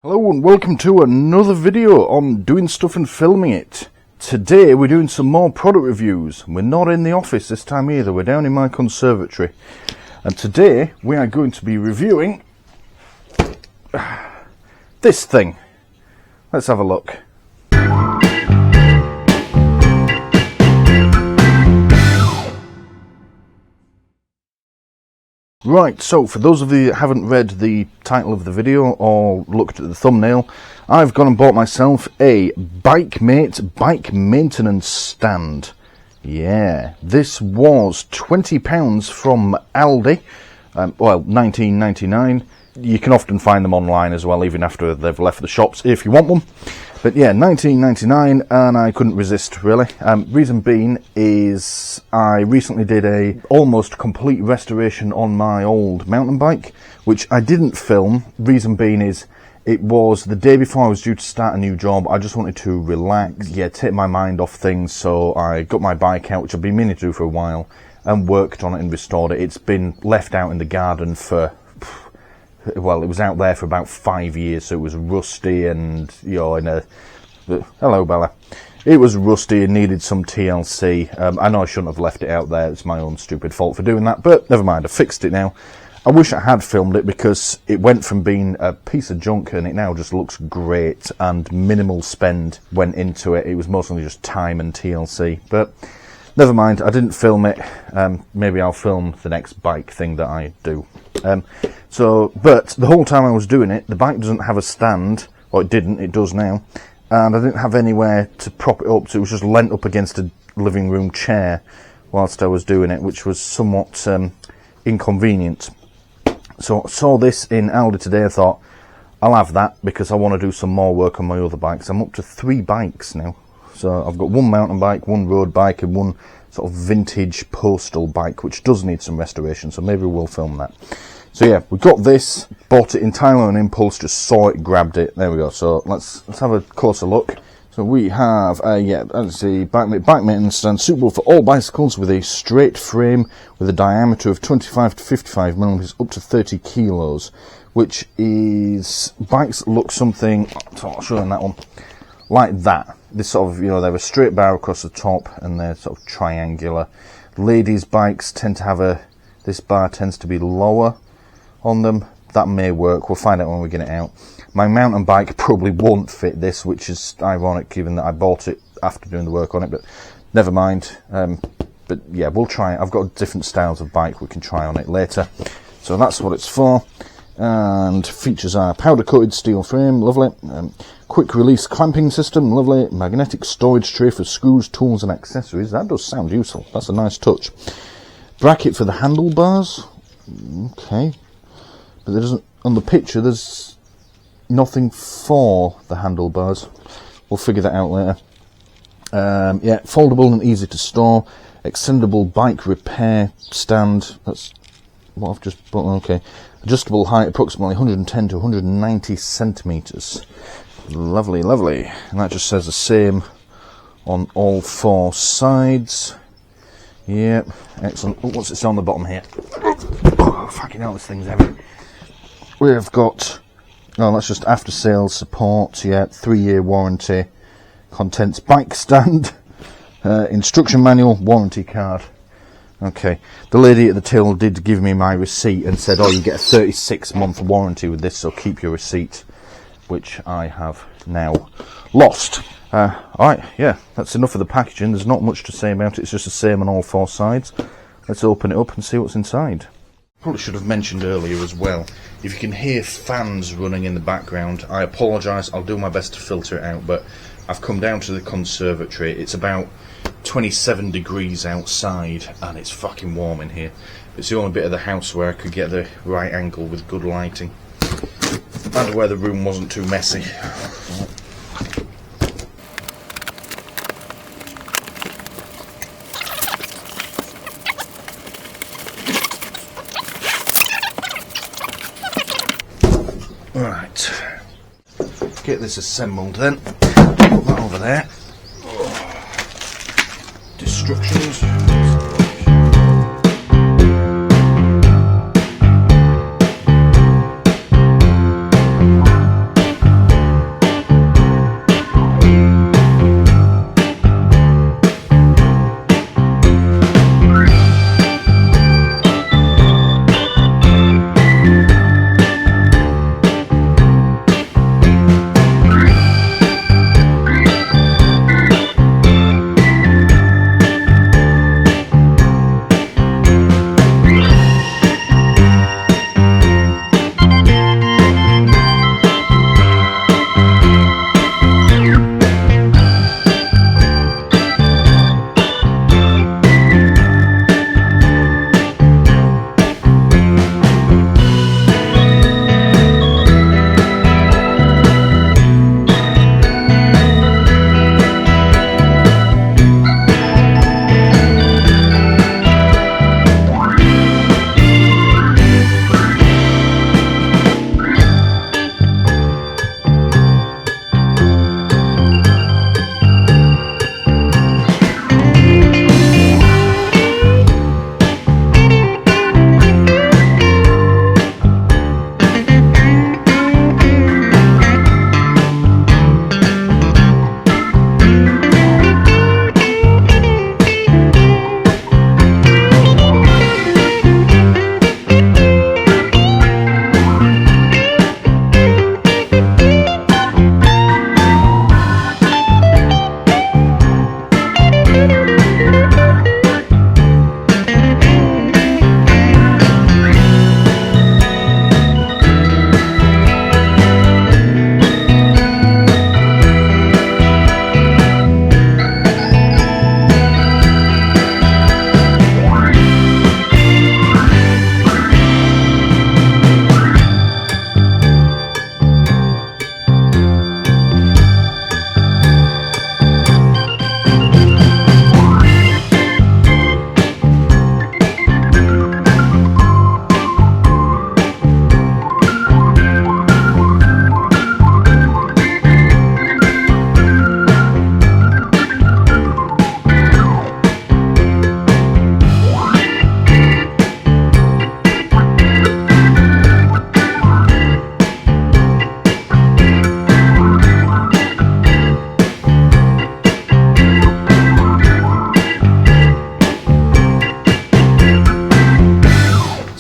Hello and welcome to another video on doing stuff and filming it. Today we're doing some more product reviews. We're not in the office this time either, we're down in my conservatory. And today we are going to be reviewing this thing. Let's have a look. Right, so for those of you that haven't read the title of the video or looked at the thumbnail, I've gone and bought myself a Bikemate Bike maintenance stand. Yeah, this was £20 from ALDI, well, £19.99. You can often find them online as well, even after they've left the shops, if you want one. But yeah, £19.99, and I couldn't resist, really. Reason being is I recently did a almost complete restoration on my old mountain bike, which I didn't film. Reason being is it was the day before I was due to start a new job. I just wanted to relax, take my mind off things, so I got my bike out, which I've been meaning to do for a while, and worked on it and restored it. It's been left out in the garden for... well, it was out there for about 5 years, so it was rusty and, you know, hello Bella. It was rusty and needed some TLC. I know I shouldn't have left it out there. It's my own stupid fault for doing that, but never mind, I fixed it now. I wish I had filmed it because it went from being a piece of junk and it now just looks great, and minimal spend went into it. It was mostly just time and TLC, but never mind, I didn't film it. Maybe I'll film the next bike thing that I do. But the whole time I was doing it, the bike doesn't have a stand, or it didn't, it does now, and I didn't have anywhere to prop it up, so it was just leant up against a living room chair whilst I was doing it, which was somewhat inconvenient. So I saw this in Aldi today. I thought, I'll have that because I want to do some more work on my other bikes. I'm up to 3 bikes now. So I've got one mountain bike, one road bike, and one sort of vintage postal bike, which does need some restoration, so maybe we'll film that. So yeah, we got this, bought it entirely on impulse, just saw it, grabbed it, there we go. So let's have a closer look. So we have, that's the Bikemate Bike maintenance stand, suitable for all bicycles, with a straight frame with a diameter of 25 to 55 millimeters, up to 30 kilos, which is, bikes look something, I'll show you on that one, like that. This sort of, you know, they have a straight bar across the top and they're sort of triangular. Ladies' bikes tend to have this bar tends to be lower on them. That may work, we'll find out when we get it out. My mountain bike probably won't fit this, which is ironic given that I bought it after doing the work on it, but never mind. But yeah, we'll try it. I've got different styles of bike we can try on it later. So that's what it's for. And features are powder coated steel frame, lovely. Quick release clamping system, lovely. Magnetic storage tray for screws, tools and accessories. That does sound useful, that's a nice touch. Bracket for the handlebars, okay. But there doesn't, on the picture there's nothing for the handlebars. We'll figure that out later. Yeah, foldable and easy to store. Extendable bike repair stand, that's what I've just bought, okay. Adjustable height approximately 110 to 190 centimeters. Lovely, lovely. And that just says the same on all 4 sides. Yep, excellent. Oh, what's it say on the bottom here? Oh, fucking hell, this thing's heavy. We've got, oh, that's just after sales support, yeah, 3-year warranty. Contents bike stand, instruction manual, warranty card. Okay, the lady at the till did give me my receipt and said, oh, you get a 36-month warranty with this, so keep your receipt, which I have now lost. Alright, yeah, that's enough of the packaging. There's not much to say about it, it's just the same on all 4 sides. Let's open it up and see what's inside. Probably should have mentioned earlier as well, if you can hear fans running in the background, I apologise, I'll do my best to filter it out, but I've come down to the conservatory. It's about 27 degrees outside and it's fucking warm in here. It's the only bit of the house where I could get the right angle with good lighting and where the room wasn't too messy. Right, get this assembled then. Put that over there. Instructions.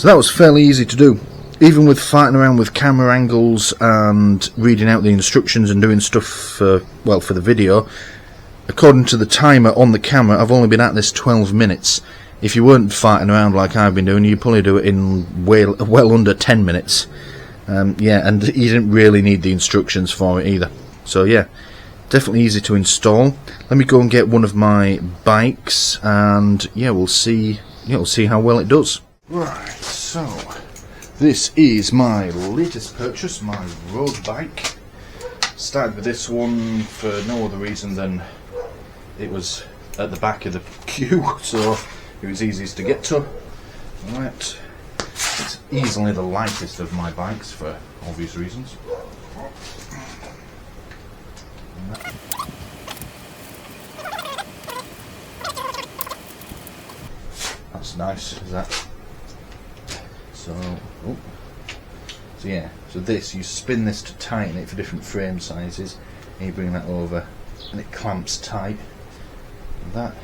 So that was fairly easy to do. Even with fighting around with camera angles and reading out the instructions and doing stuff for, well, for the video, according to the timer on the camera, I've only been at this 12 minutes. If you weren't fighting around like I've been doing, you'd probably do it in well under 10 minutes. Yeah, and you didn't really need the instructions for it either. So yeah, definitely easy to install. Let me go and get one of my bikes, and yeah, we'll see how well it does. Right, so this is my latest purchase, my road bike. Started with this one for no other reason than it was at the back of the queue, so it was easiest to get to. Right, it's easily the lightest of my bikes for obvious reasons. That's nice, is that? So yeah, so this, you spin this to tighten it for different frame sizes, and you bring that over and it clamps tight. And that,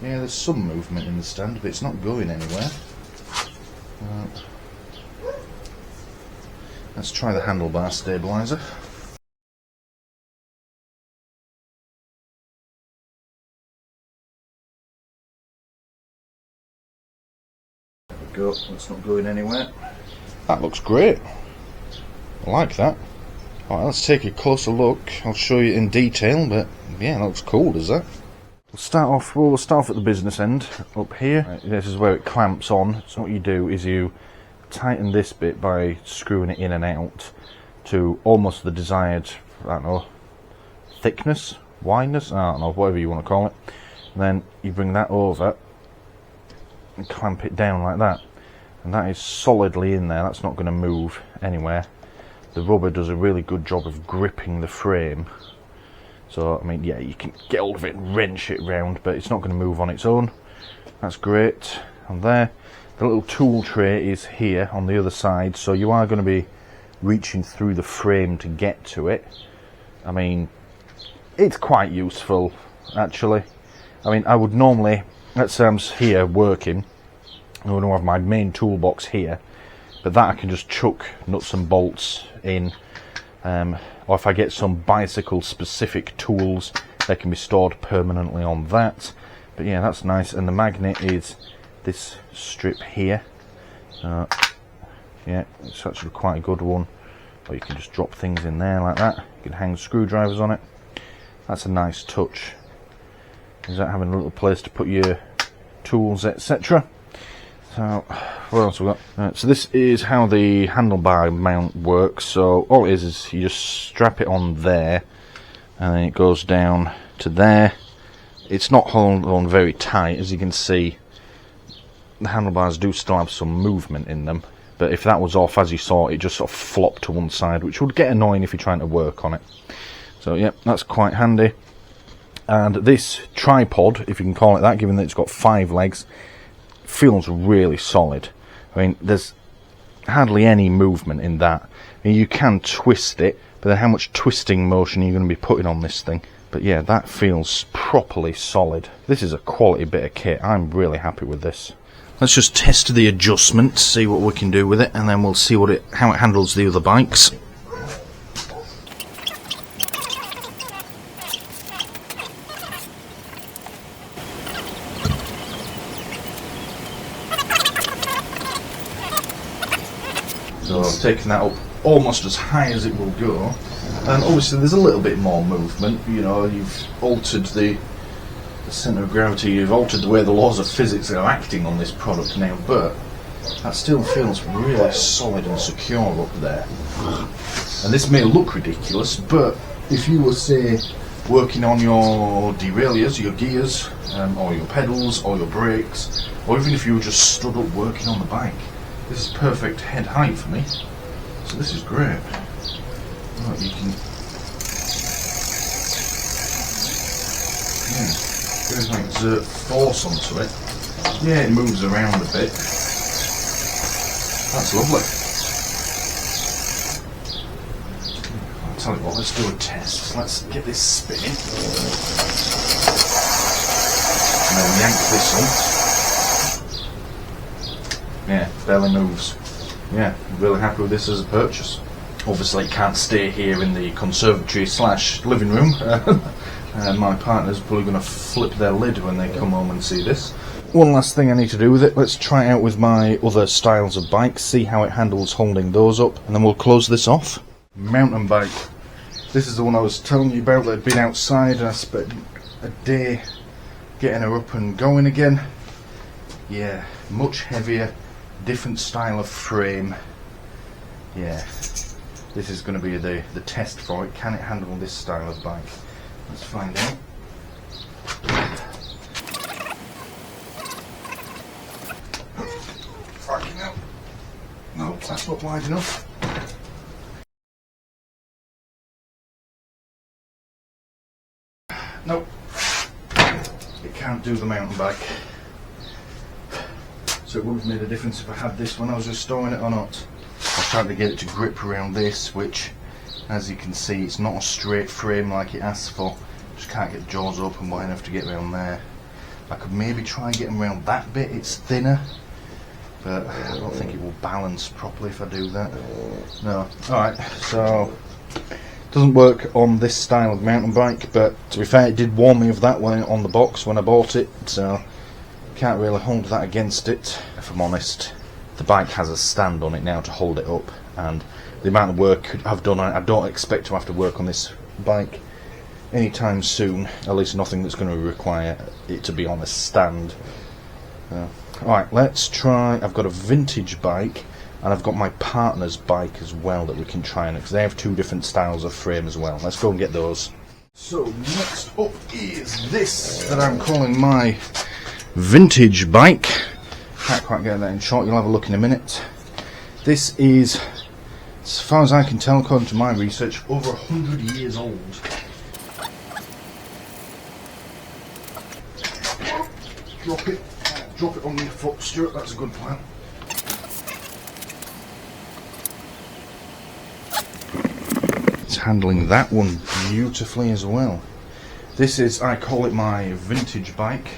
yeah, there's some movement in the stand, but it's not going anywhere. Let's try the handlebar stabiliser. There we go, it's not going anywhere. That looks great. I like that. Alright, let's take a closer look. I'll show you in detail, but yeah, that looks cool, does that? We'll start off at the business end, up here. Right, this is where it clamps on. So what you do is you tighten this bit by screwing it in and out to almost the desired, I don't know, thickness, wideness, I don't know, whatever you want to call it. And then you bring that over and clamp it down like that. And that is solidly in there, that's not going to move anywhere. The rubber does a really good job of gripping the frame. So, I mean, yeah, you can get hold of it and wrench it round, but it's not going to move on its own. That's great. And there, the little tool tray is here on the other side, so you are going to be reaching through the frame to get to it. I mean, it's quite useful, actually. I mean, I would normally, let's say I'm here working, I'm going to have my main toolbox here, but that I can just chuck nuts and bolts in, or if I get some bicycle specific tools, they can be stored permanently on that. But yeah, that's nice. And the magnet is this strip here, yeah, it's actually quite a good one. Or you can just drop things in there like that. You can hang screwdrivers on it. That's a nice touch, is that having a little place to put your tools, etc. So, what else we got? So this is how the handlebar mount works. So all it is you just strap it on there, and then it goes down to there. It's not held on very tight, as you can see. The handlebars do still have some movement in them, but if that was off, as you saw, it just sort of flopped to one side, which would get annoying if you're trying to work on it. So yeah, that's quite handy. And this tripod, if you can call it that, given that it's got 5 legs, feels really solid. I mean, there's hardly any movement in that. I mean, you can twist it, but then how much twisting motion are you going to be putting on this thing? But yeah, that feels properly solid. This is a quality bit of kit. I'm really happy with this. Let's just test the adjustment, see what we can do with it, and then we'll see how it handles the other bikes. So I've taken that up almost as high as it will go, and obviously there's a little bit more movement. You know, you've altered the centre of gravity, you've altered the way the laws of physics are acting on this product now, but that still feels really solid and secure up there. And this may look ridiculous, but if you were, say, working on your derailleurs, your gears, or your pedals, or your brakes, or even if you were just stood up working on the bike, this is perfect head height for me, so this is great. Right, you can, yeah, there's like exert force onto it. Yeah, it moves around a bit. That's lovely. I'll tell you what, let's do a test. Let's get this spinning. And then yank this on. Yeah, barely moves. Yeah, I'm really happy with this as a purchase. Obviously it can't stay here in the conservatory / living room. And my partner's probably going to flip their lid when they come home and see this. One last thing I need to do with it, let's try it out with my other styles of bikes, see how it handles holding those up, and then we'll close this off. Mountain bike. This is the one I was telling you about that had been outside, and I spent a day getting her up and going again. Yeah, much heavier, different style of frame. Yeah, this is going to be the test for it. Can it handle this style of bike? Let's find out. Fucking hell. No, that's not wide enough. Nope. It can't do the mountain bike. So it would have made a difference if I had this when I was just storing it or not. I was trying to get it to grip around this, which, as you can see, it's not a straight frame like it asks for. Just can't get the jaws open wide enough to get around there. I could maybe try and get them around that bit, it's thinner, but I don't think it will balance properly if I do that. No. Alright, so doesn't work on this style of mountain bike, but to be fair, it did warn me of that one on the box when I bought it, so can't really hold that against it. If I'm honest, the bike has a stand on it now to hold it up, and the amount of work I've done on it, I don't expect to have to work on this bike anytime soon, at least nothing that's going to require it to be on a stand. Alright, let's try. I've got a vintage bike and I've got my partner's bike as well that we can try on it, because they have two different styles of frame as well. Let's go and get those. So next up is this that I'm calling my vintage bike. Can't quite get that in shot, you'll have a look in a minute. This is, as far as I can tell according to my research, over 100 years old. Drop it on your foot, Stuart, that's a good plan. It's handling that one beautifully as well. This is, I call it my vintage bike.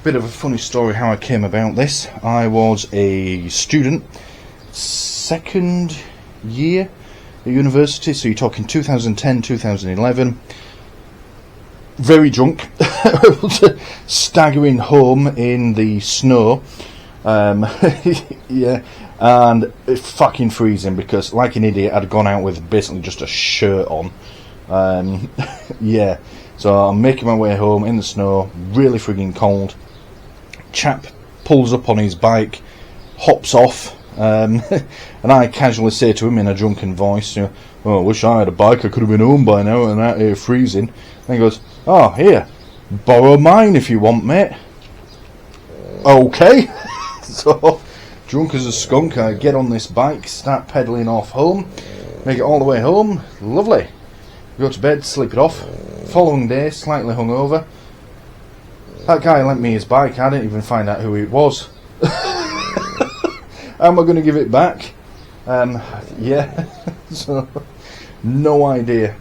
Bit of a funny story how I came about this. I was a student, second year at university, so you're talking 2010, 2011. Very drunk, staggering home in the snow. Yeah, and it's fucking freezing because, like an idiot, I'd gone out with basically just a shirt on. Yeah, so I'm making my way home in the snow, really frigging cold. Chap pulls up on his bike, hops off, and I casually say to him in a drunken voice, "Oh, I wish I had a bike, I could have been home by now and out here freezing." And he goes, "Oh, here, borrow mine if you want, mate." Okay. So, drunk as a skunk, I get on this bike, start pedalling off home, make it all the way home, lovely. Go to bed, sleep it off. Following day, slightly hungover. That guy lent me his bike, I didn't even find out who it was. How am I going to give it back? Yeah, so, no idea.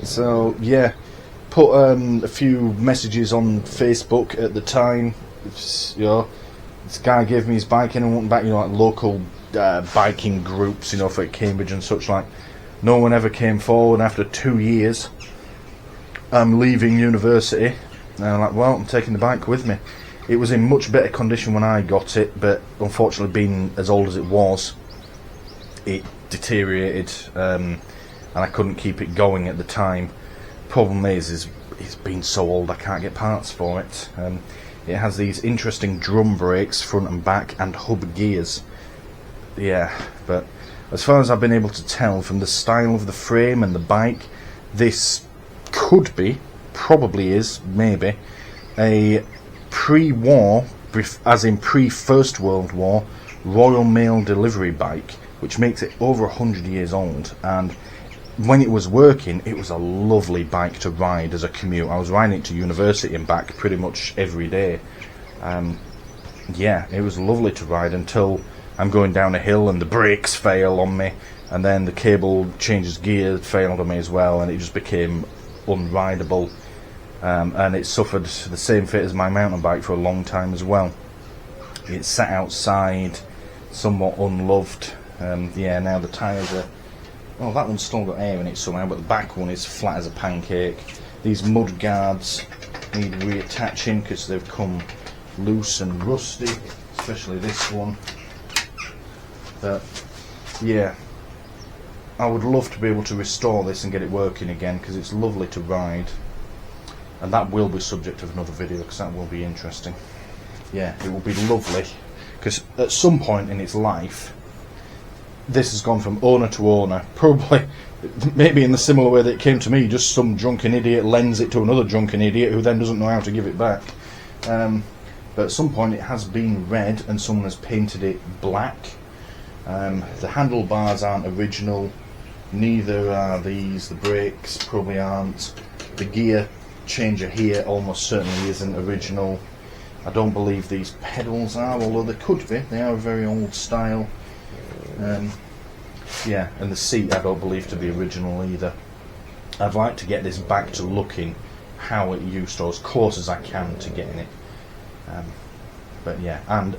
So, yeah, put a few messages on Facebook at the time. You know, this guy gave me his bike and I went back, you know, like local biking groups, you know, for Cambridge and such like. No one ever came forward. After 2 years, I'm leaving university, and I'm like, well, I'm taking the bike with me. It was in much better condition when I got it, but unfortunately, being as old as it was, it deteriorated, and I couldn't keep it going at the time. Problem is it's been so old I can't get parts for it. It has these interesting drum brakes, front and back, and hub gears. Yeah, but as far as I've been able to tell from the style of the frame and the bike, this could be, probably is, maybe, a pre-war, as in pre-First World War, Royal Mail delivery bike, which makes it over 100 years old. And when it was working, it was a lovely bike to ride as a commute. I was riding it to university and back pretty much every day. Yeah, it was lovely to ride until I'm going down a hill and the brakes fail on me, and then the cable changes gear failed on me as well, and it just became unrideable. And it suffered the same fate as my mountain bike for a long time as well. It sat outside somewhat unloved. Yeah, now the tyres are, well, that one's still got air in it somehow, but the back one is flat as a pancake. These mud guards need reattaching because they've come loose and rusty, especially this one. But yeah, I would love to be able to restore this and get it working again, because it's lovely to ride, and that will be subject of another video because that will be interesting. Yeah, it will be lovely, because at some point in its life this has gone from owner to owner, probably maybe in the similar way that it came to me. Just some drunken idiot lends it to another drunken idiot who then doesn't know how to give it back. But at some point it has been red and someone has painted it black. The handlebars aren't original, neither are these. The brakes probably aren't. The gear changer here almost certainly isn't original. I don't believe these pedals are, although they could be. They are a very old style. Yeah, and the seat I don't believe to be original either. I'd like to get this back to looking how it used to, as close as I can to getting it. But yeah, and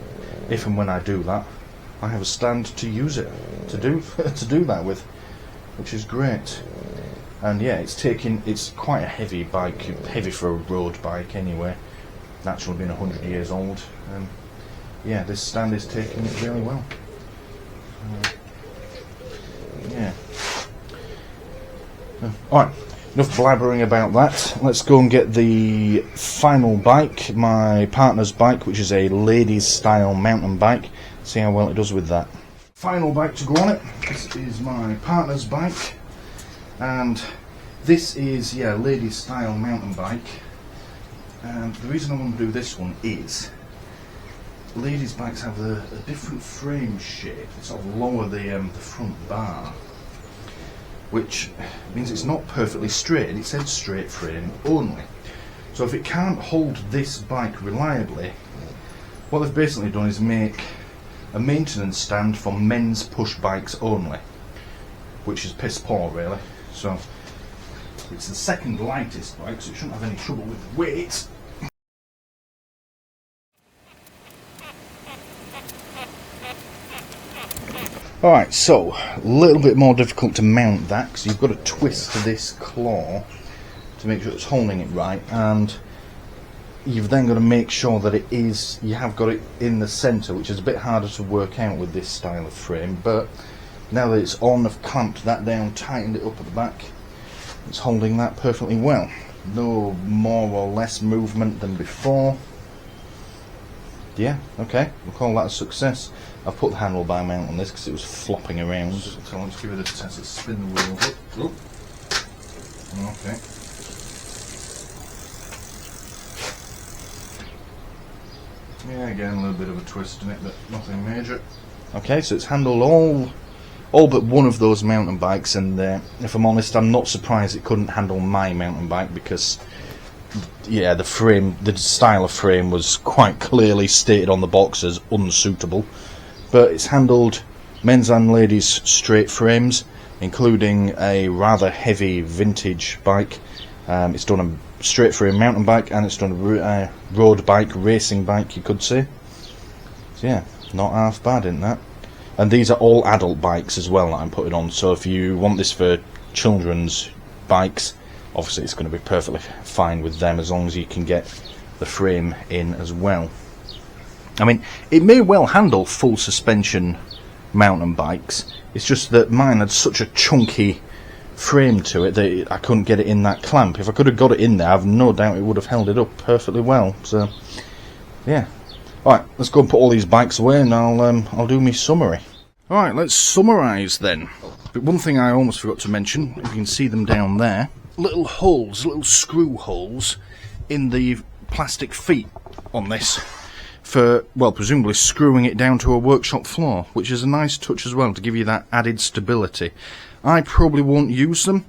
if and when I do that, I have a stand to use it to do that with, which is great. And yeah, it's quite a heavy bike, heavy for a road bike anyway. Naturally being 100 years old. Yeah, this stand is taking it really well. Yeah. Alright, enough blabbering about that. Let's go and get the final bike, my partner's bike, which is a ladies style mountain bike. See how well it does with that. Final bike to go on it. This is my partner's bike, and this is, yeah, ladies style mountain bike. And the reason I want to do this one is ladies bikes have a different frame shape. They sort of lower the front bar, which means it's not perfectly straight. It said straight frame only. So if it can't hold this bike reliably, what they've basically done is make a maintenance stand for men's push bikes only, which is piss poor really. So it's the second lightest bike, so it shouldn't have any trouble with the weight. Alright, so a little bit more difficult to mount that, because you've got to twist this claw to make sure it's holding it right, and you've then got to make sure that you have got it in the centre, which is a bit harder to work out with this style of frame. But now that it's on, I've clamped that down, tightened it up at the back. It's holding that perfectly well. No more or less movement than before. Yeah, okay, we'll call that a success. I've put the handlebar mount on this because it was flopping around. So let's give it a test. Let's spin the wheel. Okay. Yeah, again a little bit of a twist in it, but nothing major. Okay, so it's handled all but one of those mountain bikes, and if I'm honest, I'm not surprised it couldn't handle my mountain bike, because yeah, the style of frame was quite clearly stated on the box as unsuitable. But it's handled men's and ladies straight frames, including a rather heavy vintage bike. It's done a straight frame mountain bike, and it's done a road bike, racing bike, you could say. So yeah, not half bad in that. And these are all adult bikes as well that I'm putting on, so if you want this for children's bikes, obviously it's going to be perfectly fine with them, as long as you can get the frame in as well. I mean, it may well handle full suspension mountain bikes, it's just that mine had such a chunky frame to it that I couldn't get it in that clamp. If I could have got it in there, I've no doubt it would have held it up perfectly well. So yeah, alright, let's go and put all these bikes away, and I'll do my summary. Alright, let's summarise then. But one thing I almost forgot to mention, if you can see them down there, little holes, little screw holes in the plastic feet on this for, well, presumably screwing it down to a workshop floor, which is a nice touch as well to give you that added stability. I probably won't use them.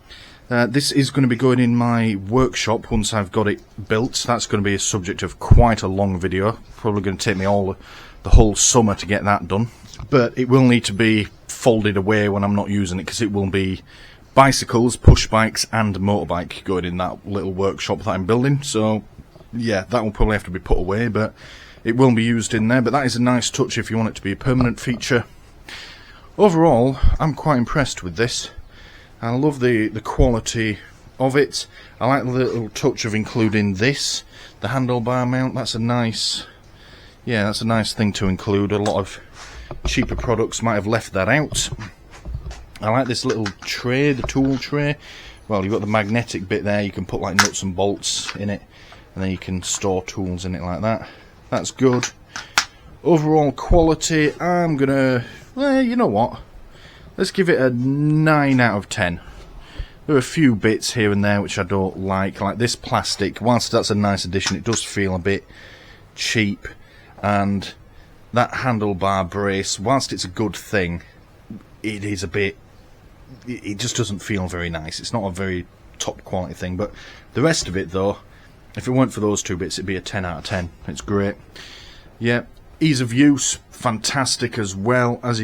This is going to be going in my workshop once I've got it built. That's going to be a subject of quite a long video. Probably going to take me the whole summer to get that done. But it will need to be folded away when I'm not using it, because it will be bicycles, push bikes and motorbike going in that little workshop that I'm building. So yeah, that will probably have to be put away, but it will be used in there, but that is a nice touch if you want it to be a permanent feature. Overall, I'm quite impressed with this. I love the quality of it. I like the little touch of including this, the handlebar mount. That's a nice, yeah, that's a nice thing to include. A lot of cheaper products might have left that out. I like this little tray, the tool tray. Well, you've got the magnetic bit there, you can put like nuts and bolts in it, and then you can store tools in it like that. That's good. Overall quality, I'm gonna, well, you know what, let's give it a 9 out of 10. There are a few bits here and there which I don't like this plastic. Whilst that's a nice addition, it does feel a bit cheap, and that handlebar brace, whilst it's a good thing, it is a bit, it just doesn't feel very nice. It's not a very top quality thing, but the rest of it though, if it weren't for those two bits, it'd be a 10 out of 10. It's great. Yeah, ease of use, fantastic as well. As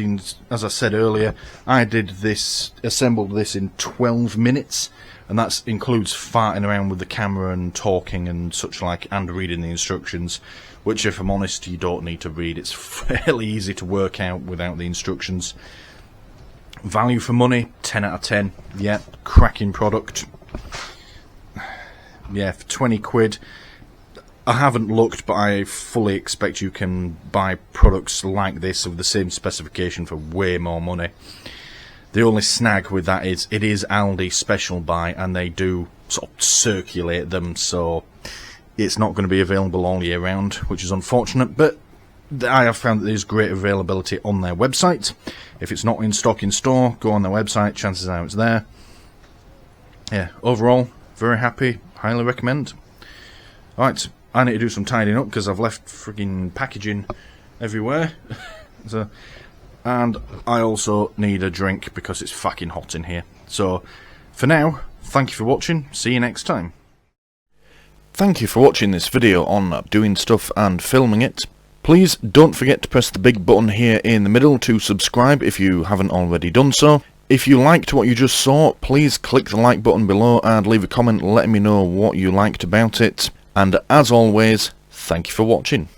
I said earlier, I assembled this in 12 minutes, and that includes farting around with the camera and talking and such like, and reading the instructions, which, if I'm honest, you don't need to read. It's fairly easy to work out without the instructions. Value for money, 10 out of 10. Yeah, cracking product. Yeah, for 20 quid. I haven't looked, but I fully expect you can buy products like this of the same specification for way more money. The only snag with that is it is ALDI special buy, and they do sort of circulate them, so it's not going to be available all year round, which is unfortunate, but I have found that there's great availability on their website. If it's not in stock in store, go on their website, chances are it's there. Yeah, overall, very happy, highly recommend. Alright, I need to do some tidying up because I've left frigging packaging everywhere. And I also need a drink because it's fucking hot in here. So, for now, thank you for watching, see you next time. Thank you for watching this video on doing stuff and filming it. Please don't forget to press the big button here in the middle to subscribe if you haven't already done so. If you liked what you just saw, please click the like button below and leave a comment letting me know what you liked about it. And as always, thank you for watching.